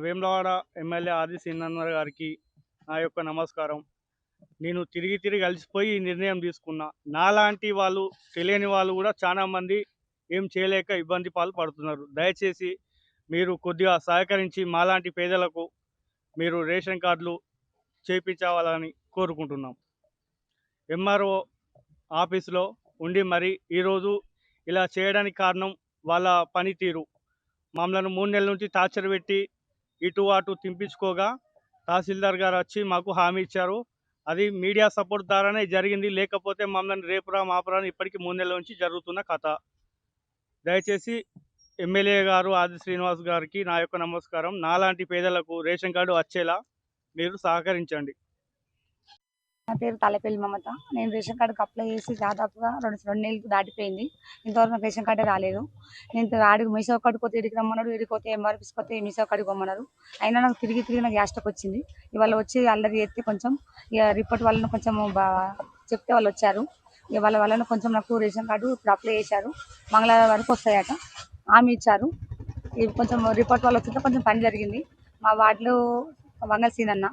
Vemulawada MLA ఆది శ్రీనన్న గారికి నా యొక్క నమస్కారం. నేను తిరిగి తిరిగి అలసిపోయి ఈ నిర్ణయం తీసుకున్నా. నాలాంటి వాళ్ళు తెలియని వాళ్ళు కూడా చాలామంది ఏం చేయలేక ఇబ్బంది పడుతున్నారు. దయచేసి మీరు కొద్దిగా సహకరించి మాలాంటి పేదలకు మీరు రేషన్ కార్డులు చేయించాలని కోరుకుంటున్నాం. ఎంఆర్ఓ ఆఫీసులో ఉండి మరి ఈరోజు ఇలా చేయడానికి కారణం వాళ్ళ పనితీరు. మమ్మల్ని 3 నెలల నుంచి టార్చర్ పెట్టి ఇటు అటు తింపించుకోగా తహసీల్దార్ గారు వచ్చి మాకు హామీ ఇచ్చారు. అది మీడియా సపోర్ట్ ద్వారానే జరిగింది. లేకపోతే మమ్మల్ని రేపురా మాపురా ఇప్పటికీ 3 నెలల నుంచి జరుగుతున్న కథ. దయచేసి ఎమ్మెల్యే గారు ఆది శ్రీనివాస్ గారికి నా యొక్క నమస్కారం. నాలాంటి పేదలకు రేషన్ కార్డు వచ్చేలా మీరు సహకరించండి. నా పేరు తలపల్లి మమత. నేను రేషన్ కార్డుకి అప్లై చేసి దాదాపుగా 2 నెలలు దాటిపోయింది. ఇంతవరకు నాకు రేషన్ కార్డే రాలేదు. నేను ఆడికి మీసో కాడికి పోతే ఇడికి రమ్మన్నాడు, ఇడికి పోతే ఎంఆర్పీస్కి పోతే మీసో కాడికి పోమన్నారు. అయినా నాకు తిరిగి నాకు గ్యాస్ స్టక్ వచ్చింది. ఇవాళ వచ్చి అల్లరి ఎత్తి కొంచెం ఇక రిపోర్ట్ వాళ్ళని కొంచెం చెప్తే వాళ్ళు వచ్చారు. ఇక వాళ్ళని కొంచెం నాకు రేషన్ కార్డు ఇప్పుడు అప్లై చేశారు. మంగళవారం వరకు వస్తాయట హామీ ఇచ్చారు. ఇవి కొంచెం రిపోర్ట్ వాళ్ళు వచ్చితే కొంచెం పని జరిగింది. మా వార్డులో వంగ సీనన్న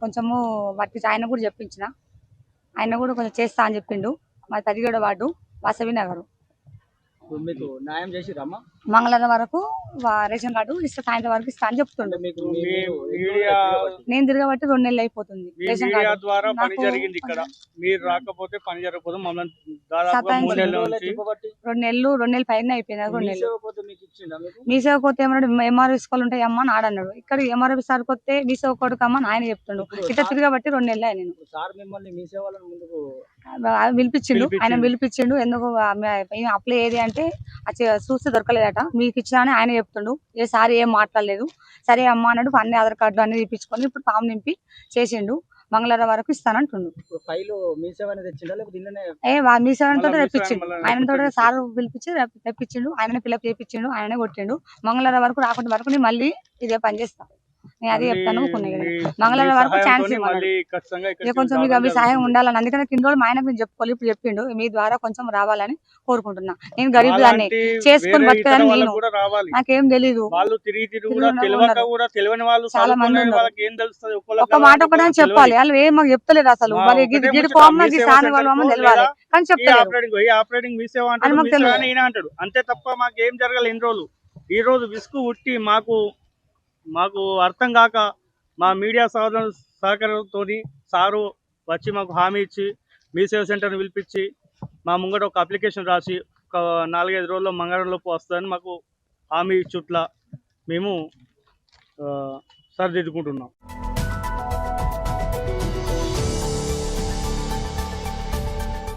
కొంచెము వాటి ఆయన కూడా చెప్పించిన, ఆయన కూడా కొంచెం చేస్తా అని చెప్పిండు. మా 17వ వార్డు వాసవి నగర్. మీకు న్యాయం చేసిరమ్మా? మంగళవారం వరకు రేషన్ కార్డు ఇస్తా, సాయంత్రం వరకు ఇస్తా అని చెప్తుండే. నేను తిరగబట్టి 2 నెలలు అయిపోతుంది. రేషన్ కార్డు ద్వారా పని జరిగింది. ఇక్కడ మీరు రాకపోతే పని జరగకపోతే మమ్మల్ని దాదాపు 2 నెలలు పైన అయిపోయింది. 2 నెలలు మీసేవ పోతే ఏమన్నాడు, ఎంఆర్ఓ స్కూల్ ఉంటాయి అమ్మ అని ఆడన్నాడు. ఇక్కడ ఎంఆర్ఓ సార్ కొత్తే మీసేవ కొడుకమ్మని ఆయన చెప్తుండు. ఇట్లా తిరగబట్టి 2 నెలలు నేను పిలిపించిండు. ఆయన పిలిపించిండు. ఎందుకు అప్లై ఏది అంటే చూస్తే దొరకలేదట, మీకు ఇచ్చినా అని ఆయన చెప్తుండు. ఏ సార్ ఏం మాట్లాడలేదు. సరే అమ్మ అన్నాడు. అన్ని ఆధార్ కార్డులు అన్ని తీపించుకొని ఇప్పుడు ఫామ్ నింపి చేసిండు. మంగళవారం వరకు ఇస్తానంటుండు. మీసేవతో తెప్పించిండు. ఆయనతో సార్ పిలిపించి తెప్పించిండు. ఆయన ఫిల్అప్ చేయించిండు. ఆయనే కొట్టిండు. మంగళవారం వరకు రాకుండా వరకు నేను మళ్ళీ ఇదే పని చేస్తా. నేను అదే చెప్తాను. మంగళవారం వరకు ఛాన్స్ ఇవ్వాలి. కొంచెం ఇక మీ సహాయం ఉండాలని, అందుకని కింద రోజులు మా ఆయనకు నేను చెప్పుకోవాలి. ఇప్పుడు చెప్పిండు మీ ద్వారా కొంచెం రావాలని కోరుకుంటున్నా. నేను గరీబ్ దాన్ని చేసుకుని బతకదని నేను, నాకేం తెలీదు. చాలా మంది ఒక మాట ఒకటే చెప్పాలి. వాళ్ళు ఏం మాకు చెప్తలేరు అసలు. గిడి కోమ్మకి సాని వాళ్ళు తెలియాలి కానీ చెప్తలేరు. అంతే తప్ప మాకు ఏం జరగాలి ఇన్ని రోజులు. ఈ రోజు విసుగు ఉట్టి మాకు అర్థం కాక మా మీడియా సహకారంతో సారు వచ్చి మాకు హామీ ఇచ్చి మీ సేవ సెంటర్ని పిలిపించి మా ముంగట ఒక అప్లికేషన్ రాసి ఒక 4-5 రోజుల్లో మంగళవారంలోపు వస్తుందని మాకు హామీ ఇచ్చుట్లా మేము సరిదిద్దుకుంటున్నాం.